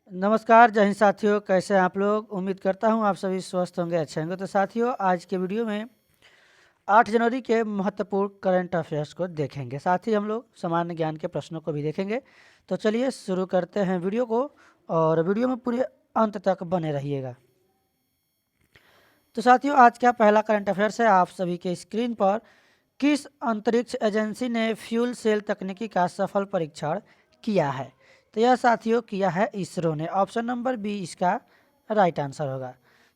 नमस्कार, जय हिंद साथियों। कैसे हैं आप लोग? उम्मीद करता हूं आप सभी स्वस्थ होंगे, अच्छे होंगे। तो साथियों, आज के वीडियो में 8 जनवरी के महत्वपूर्ण करंट अफेयर्स को देखेंगे। साथ ही हम लोग सामान्य ज्ञान के प्रश्नों को भी देखेंगे। तो चलिए शुरू करते हैं वीडियो को, और वीडियो में पूरे अंत तक बने रहिएगा। तो साथियों, आज का पहला करंट अफेयर्स है आप सभी के स्क्रीन पर। किस अंतरिक्ष एजेंसी ने फ्यूल सेल तकनीकी का सफल परीक्षण किया है? तो यह साथियों किया है इसरो ने। ऑप्शन नंबर बी इसका राइट आंसर होगा।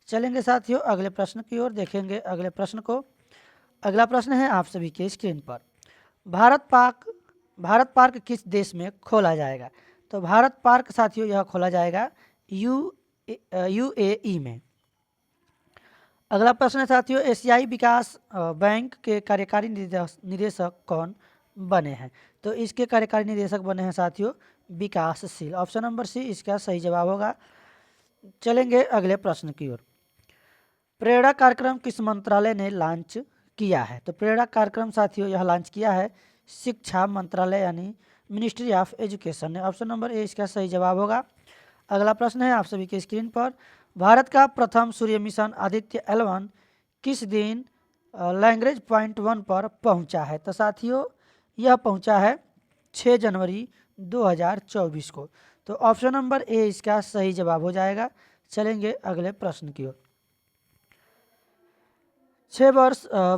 चलेंगे साथियों अगले प्रश्न की ओर, देखेंगे अगले प्रश्न को। अगला प्रश्न है आप सभी के स्क्रीन पर। भारत पार्क किस देश में खोला जाएगा? तो भारत पार्क साथियों यह खोला जाएगा यूएई में। अगला प्रश्न है साथियों, एशियाई विकास बैंक के कार्यकारी निदेशक कौन बने हैं? तो इसके कार्यकारी निदेशक बने हैं साथियों विकासशील। ऑप्शन नंबर सी इसका सही जवाब होगा। चलेंगे अगले प्रश्न की ओर। प्रेरणा कार्यक्रम किस मंत्रालय ने लॉन्च किया है? तो प्रेरणा कार्यक्रम साथियों यह लॉन्च किया है शिक्षा मंत्रालय यानी मिनिस्ट्री ऑफ एजुकेशन ने। ऑप्शन नंबर ए इसका सही जवाब होगा। अगला प्रश्न है आप सभी के स्क्रीन पर। भारत का प्रथम सूर्य मिशन आदित्य L1 किस दिन लैग्रेंज पॉइंट 1 पर पहुंचा है? तो साथियों यह पहुंचा है 6 जनवरी 2024 को। तो ऑप्शन नंबर ए इसका सही जवाब हो जाएगा। चलेंगे अगले प्रश्न की ओर।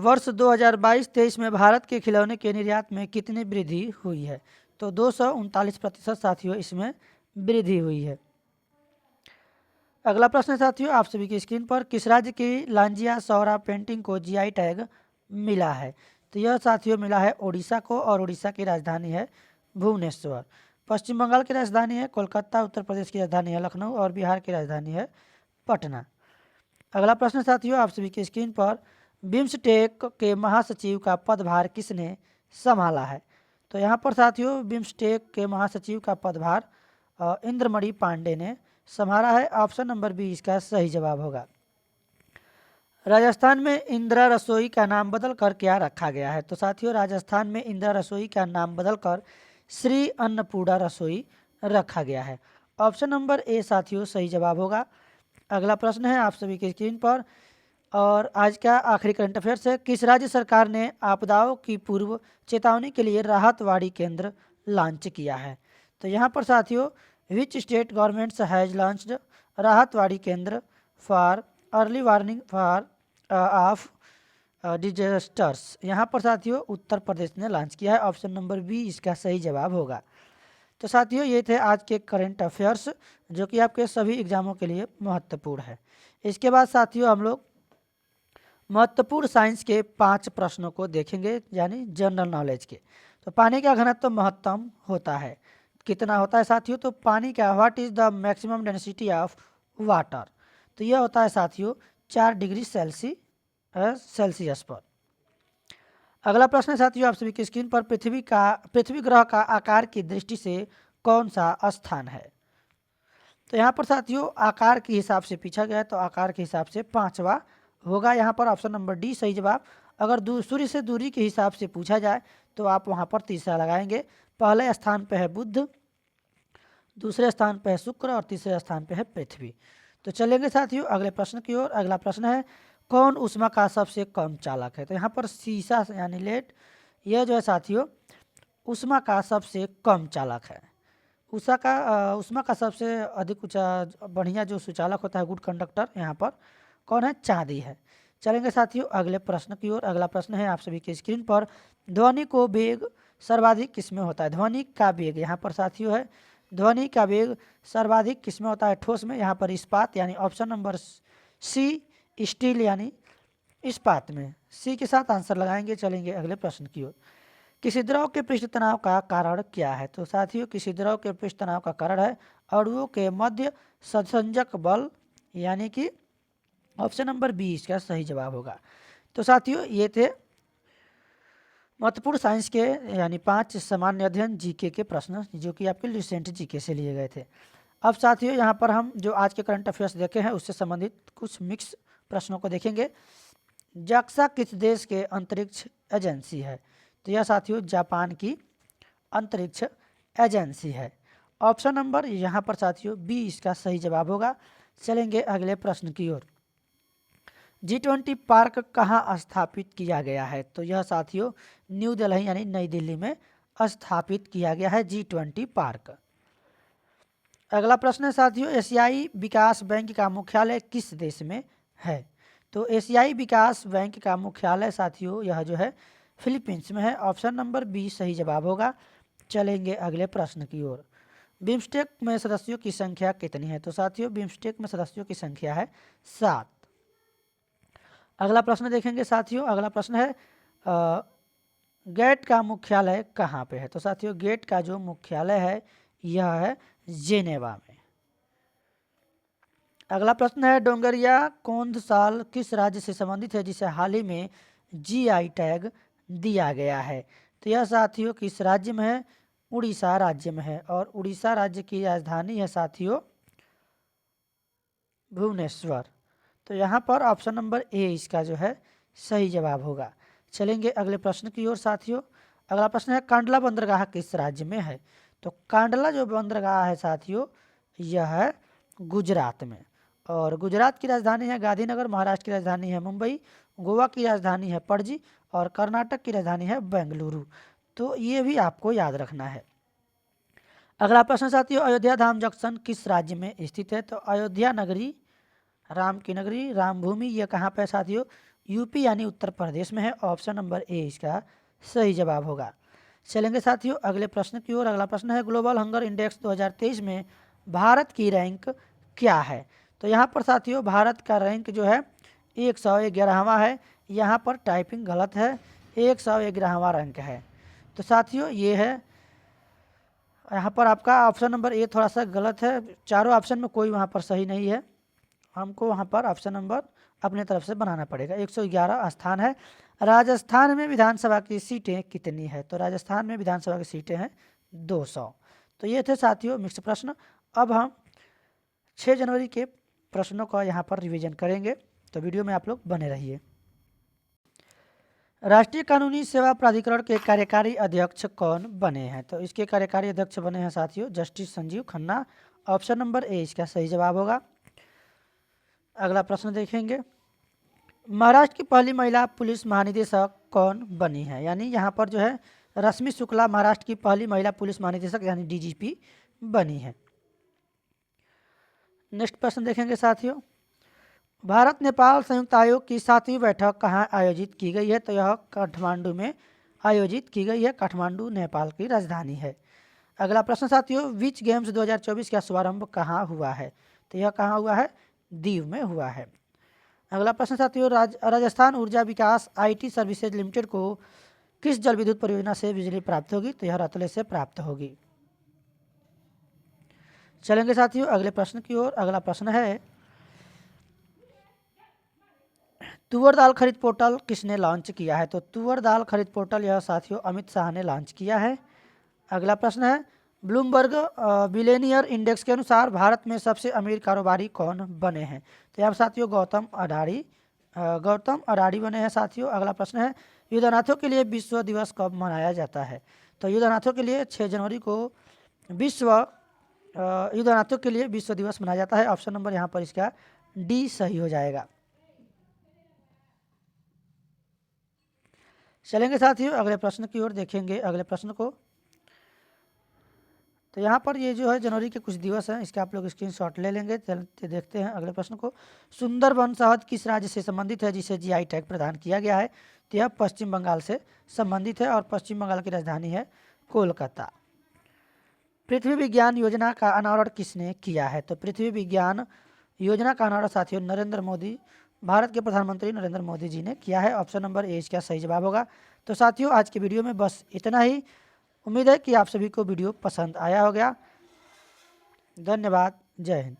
वर्ष 2022-23 में भारत के खिलौने के निर्यात में कितनी वृद्धि हुई है? तो 239% साथियों इसमें वृद्धि हुई है। अगला प्रश्न है साथियों आप सभी की स्क्रीन पर। किस राज्य की लांजिया सौरा पेंटिंग को जीआई टैग मिला है? तो यह साथियों मिला है ओडिशा को, और ओडिशा की राजधानी है भुवनेश्वर। पश्चिम बंगाल की राजधानी है कोलकाता, उत्तर प्रदेश की राजधानी है लखनऊ, और बिहार की राजधानी है पटना। अगला प्रश्न साथियों आप सभी की स्क्रीन पर। बिम्सटेक के महासचिव का पदभार किसने संभाला है? तो यहाँ पर साथियों बिम्सटेक के महासचिव का पदभार इंद्रमणि पांडे ने संभाला है। ऑप्शन नंबर बी इसका सही जवाब होगा। राजस्थान में इंदिरा रसोई का नाम बदलकर क्या रखा गया है? तो साथियों राजस्थान में इंदिरा रसोई का नाम बदलकर श्री अन्नपूर्णा रसोई रखा गया है। ऑप्शन नंबर ए साथियों सही जवाब होगा। अगला प्रश्न है आप सभी की स्क्रीन पर, और आज का आखिरी करंट अफेयर्स है। किस राज्य सरकार ने आपदाओं की पूर्व चेतावनी के लिए राहतवाड़ी केंद्र लॉन्च किया है? तो यहाँ पर साथियों which state governments has launched राहतवाड़ी केंद्र for early warning for of disasters? यहाँ पर साथियों उत्तर प्रदेश ने लॉन्च किया है। ऑप्शन नंबर बी इसका सही जवाब होगा। तो साथियों ये थे आज के करंट अफेयर्स जो कि आपके सभी एग्जामों के लिए महत्वपूर्ण है। इसके बाद साथियों हम लोग महत्वपूर्ण साइंस के 5 प्रश्नों को देखेंगे, यानी जनरल नॉलेज के। तो पानी का घनत्व तो महत्तम होता है, कितना होता है साथियों? तो पानी का what is the maximum density of water? तो यह होता है साथियों 4 डिग्री सेल्सियस पर। अगला प्रश्न है साथियों आप सभी की स्क्रीन पर। पृथ्वी ग्रह का आकार की दृष्टि से कौन सा स्थान है? तो यहाँ पर साथियों आकार के हिसाब से पूछा गया है, तो आकार के हिसाब से 5वां होगा यहाँ पर। ऑप्शन नंबर डी सही जवाब। अगर सूर्य से दूरी के हिसाब से पूछा जाए तो आप वहाँ पर तीसरा लगाएंगे। पहले स्थान पे है बुध, दूसरे स्थान पे है शुक्र, और तीसरे स्थान पे है पृथ्वी। तो चलेंगे साथियों अगले प्रश्न की ओर। अगला प्रश्न है कौन ऊष्मा का सबसे कम चालक है? तो यहाँ पर शीशा यानी लेड, यह जो है साथियों ऊष्मा का सबसे कम चालक है। ऊष्मा का सबसे अधिक ऊंचा बढ़िया जो सुचालक होता है, गुड कंडक्टर, यहाँ पर कौन है? चांदी है। चलेंगे साथियों अगले प्रश्न की ओर। अगला प्रश्न है आप सभी की स्क्रीन पर। ध्वनि को वेग सर्वाधिक किसमें होता है? ध्वनि का वेग यहाँ पर साथियों है, ध्वनि का वेग सर्वाधिक किसमें होता है? ठोस में, यहाँ पर इस्पात यानी ऑप्शन नंबर सी स्टील यानी इस्पात में। सी के साथ आंसर लगाएंगे। चलेंगे अगले प्रश्न की ओर। किसी द्रव के पृष्ठ तनाव का कारण क्या है? तो साथियों किसी द्रव के पृष्ठ तनाव का कारण है अणुओं के मध्य संसंजक बल, यानी कि ऑप्शन नंबर बी इसका सही जवाब होगा। तो साथियों ये थे महत्वपूर्ण साइंस के यानी 5 सामान्य अध्ययन जीके के प्रश्न जो कि आपके रिसेंट जीके से लिए गए थे। अब साथियों यहाँ पर हम जो आज के करंट अफेयर्स देखे हैं उससे संबंधित कुछ मिक्स प्रश्नों को देखेंगे। जाक्सा किस देश के अंतरिक्ष एजेंसी है? तो यह साथियों जापान की अंतरिक्ष एजेंसी है। ऑप्शन नंबर यहाँ पर साथियों बी इसका सही जवाब होगा। चलेंगे अगले प्रश्न की ओर। G20 पार्क कहाँ स्थापित किया गया है? तो यह साथियों न्यू दिल्ली यानी नई दिल्ली में स्थापित किया गया है G20 पार्क। अगला प्रश्न है साथियों, एशियाई विकास बैंक का मुख्यालय किस देश में है? तो एशियाई विकास बैंक का मुख्यालय साथियों यह जो है फिलीपींस में है। ऑप्शन नंबर बी सही जवाब होगा। चलेंगे अगले प्रश्न की ओर। बिम्स्टेक में सदस्यों की संख्या कितनी है? तो साथियों बिम्स्टेक में सदस्यों की संख्या है 7। अगला प्रश्न देखेंगे साथियों। अगला प्रश्न है गेट का मुख्यालय कहाँ पे है? तो साथियों गेट का जो मुख्यालय है यह है जेनेवा में। अगला प्रश्न है डोंगरिया कौंध साल किस राज्य से संबंधित है जिसे हाल ही में जीआई टैग दिया गया है? तो यह साथियों किस राज्य में है? उड़ीसा राज्य में है। और उड़ीसा राज्य की राजधानी है साथियों भुवनेश्वर। तो यहाँ पर ऑप्शन नंबर ए इसका जो है सही जवाब होगा। चलेंगे अगले प्रश्न की ओर साथियों। अगला प्रश्न है कांडला बंदरगाह किस राज्य में है? तो कांडला जो बंदरगाह है साथियों यह है गुजरात में। और गुजरात की राजधानी है गांधीनगर, महाराष्ट्र की राजधानी है मुंबई, गोवा की राजधानी है पणजी और कर्नाटक की राजधानी है बेंगलुरु। तो ये भी आपको याद रखना है। अगला प्रश्न साथियों अयोध्या धाम जंक्शन किस राज्य में स्थित है? तो अयोध्या नगरी, राम की नगरी, राम भूमि, यह कहाँ पे साथियों? यूपी यानी उत्तर प्रदेश में है। ऑप्शन नंबर ए इसका सही जवाब होगा। चलेंगे साथियों अगले प्रश्न की ओर। अगला प्रश्न है ग्लोबल हंगर इंडेक्स 2023 में भारत की रैंक क्या है? तो यहाँ पर साथियों भारत का रैंक जो है 111वां है। यहाँ पर टाइपिंग गलत है, 111वां रैंक है। तो साथियों ये है, यहाँ पर आपका ऑप्शन नंबर ए थोड़ा सा गलत है। चारों ऑप्शन में कोई वहाँ पर सही नहीं है। हमको वहाँ पर ऑप्शन नंबर अपने तरफ से बनाना पड़ेगा। 111 स्थान है। राजस्थान में विधानसभा की सीटें कितनी है? तो राजस्थान में विधानसभा की सीटें हैं 200। तो ये थे साथियों मिक्स प्रश्न। अब हम 6 जनवरी के प्रश्नों का यहाँ पर रिवीजन करेंगे, तो वीडियो में आप लोग बने रहिए। राष्ट्रीय कानूनी सेवा प्राधिकरण के कार्यकारी अध्यक्ष कौन बने हैं? तो इसके कार्यकारी अध्यक्ष बने हैं साथियों justice Sanjeev Khanna. Option number A इसका सही जवाब होगा। अगला प्रश्न देखेंगे, महाराष्ट्र की पहली महिला पुलिस महानिदेशक कौन बनी है? यानी यहाँ पर जो है रश्मि शुक्ला महाराष्ट्र की पहली महिला पुलिस महानिदेशक यानी डीजीपी बनी है। नेक्स्ट प्रश्न देखेंगे साथियों, भारत नेपाल संयुक्त आयोग की 7वीं बैठक कहाँ आयोजित की गई है? तो यह काठमांडू में आयोजित की गई है। काठमांडू नेपाल की राजधानी है। अगला प्रश्न साथियों, विच गेम्स 2024 का शुभारंभ कहाँ हुआ है? तो यह कहाँ हुआ है? दीव में हुआ है। अगला प्रश्न साथियों, राजस्थान ऊर्जा विकास आईटी सर्विसेज लिमिटेड को किस जल विद्युत परियोजना से बिजली प्राप्त होगी? तो यह रतले से प्राप्त होगी। चलेंगे साथियों अगले प्रश्न की ओर। अगला प्रश्न है तुअर दाल खरीद पोर्टल किसने लॉन्च किया है? तो तुअर दाल खरीद पोर्टल यह साथियों अमित शाह ने लॉन्च किया है। अगला प्रश्न है ब्लूमबर्ग बिलियनियर इंडेक्स के अनुसार भारत में सबसे अमीर कारोबारी कौन बने हैं? तो यहाँ साथियों गौतम अडानी बने हैं साथियों। अगला प्रश्न है युद्धनाथों के लिए विश्व दिवस कब मनाया जाता है? तो युद्धनाथों के लिए 6 जनवरी को युद्धनाथों के लिए विश्व दिवस मनाया जाता है। ऑप्शन नंबर यहाँ पर इसका डी सही हो जाएगा। चलेंगे साथियों अगले प्रश्न की ओर देखेंगे अगले प्रश्न को। तो यहाँ पर ये जो है जनवरी के कुछ दिवस हैं, इसका आप लोग स्क्रीनशॉट ले लेंगे। चलते देखते हैं अगले प्रश्न को। सुंदरबन शहद किस राज्य से संबंधित है जिसे जीआई टैग प्रदान किया गया है? तो यह पश्चिम बंगाल से संबंधित है और पश्चिम बंगाल की राजधानी है कोलकाता। पृथ्वी विज्ञान योजना का अनावरण किसने किया है? तो पृथ्वी विज्ञान योजना का अनावरण साथियों नरेंद्र मोदी, भारत के प्रधानमंत्री नरेंद्र मोदी जी ने किया है। ऑप्शन नंबर ए इसका सही जवाब होगा। तो साथियों आज की वीडियो में बस इतना ही। उम्मीद है कि आप सभी को वीडियो पसंद आया होगा। धन्यवाद। जय हिंद।